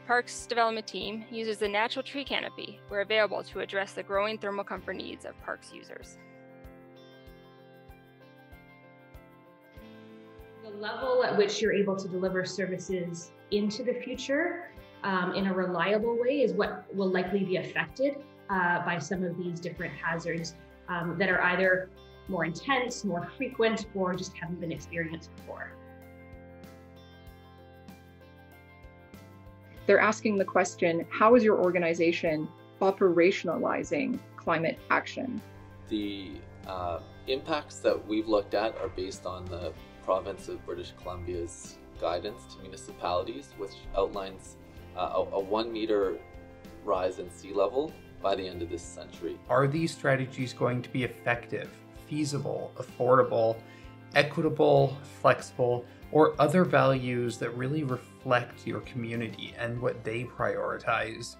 Parks development team uses the natural tree canopy where available to address the growing thermal comfort needs of parks users. The level at which you're able to deliver services into the future in a reliable way is what will likely be affected by some of these different hazards that are either more intense, more frequent, or just haven't been experienced before. They're asking the question, how is your organization operationalizing climate action? The impacts that we've looked at are based on the province of British Columbia's guidance to municipalities, which outlines a 1 meter rise in sea level by the end of this century. Are these strategies going to be effective, feasible, affordable, equitable, flexible, or other values that really reflect your community and what they prioritize?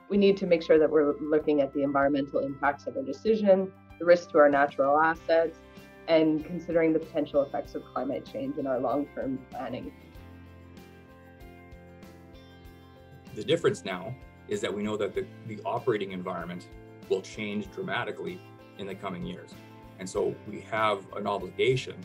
We need to make sure that we're looking at the environmental impacts of our decision, the risk to our natural assets, and considering the potential effects of climate change in our long-term planning. The difference now is that we know that the operating environment will change dramatically in the coming years. And so we have an obligation,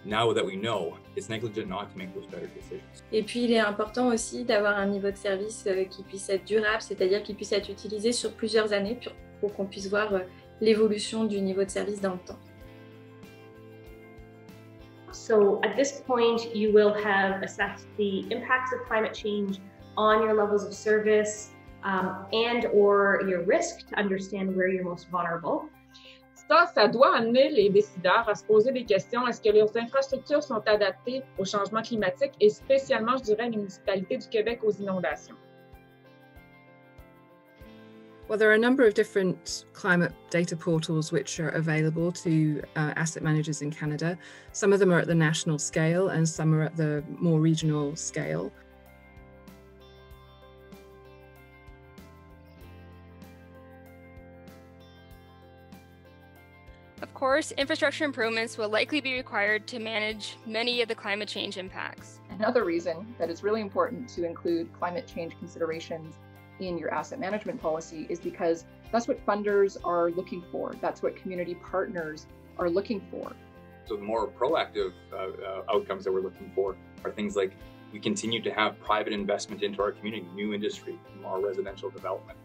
now that we know, it's negligent not to make those better decisions. Et puis il est important aussi d'avoir un niveau de service qui puisse être durable, c'est-à-dire qui puisse être utilisé sur plusieurs années pour qu'on puisse voir l'évolution du niveau de service dans le temps. So at this point, you will have assessed the impacts of climate change on your levels of service and or your risk to understand where you're most vulnerable. Ça doit amener les décideurs à se poser des questions. Est-ce que leurs infrastructures sont adaptées au changement climatique et spécialement, je dirais, les municipalités du Québec aux inondations? Well, there are a number of different climate data portals which are available to asset managers in Canada. Some of them are at the national scale and some are at the more regional scale. Of course, infrastructure improvements will likely be required to manage many of the climate change impacts. Another reason that it's really important to include climate change considerations in your asset management policy is because that's what funders are looking for. That's what community partners are looking for. So the more proactive outcomes that we're looking for are things like we continue to have private investment into our community, new industry, more residential development.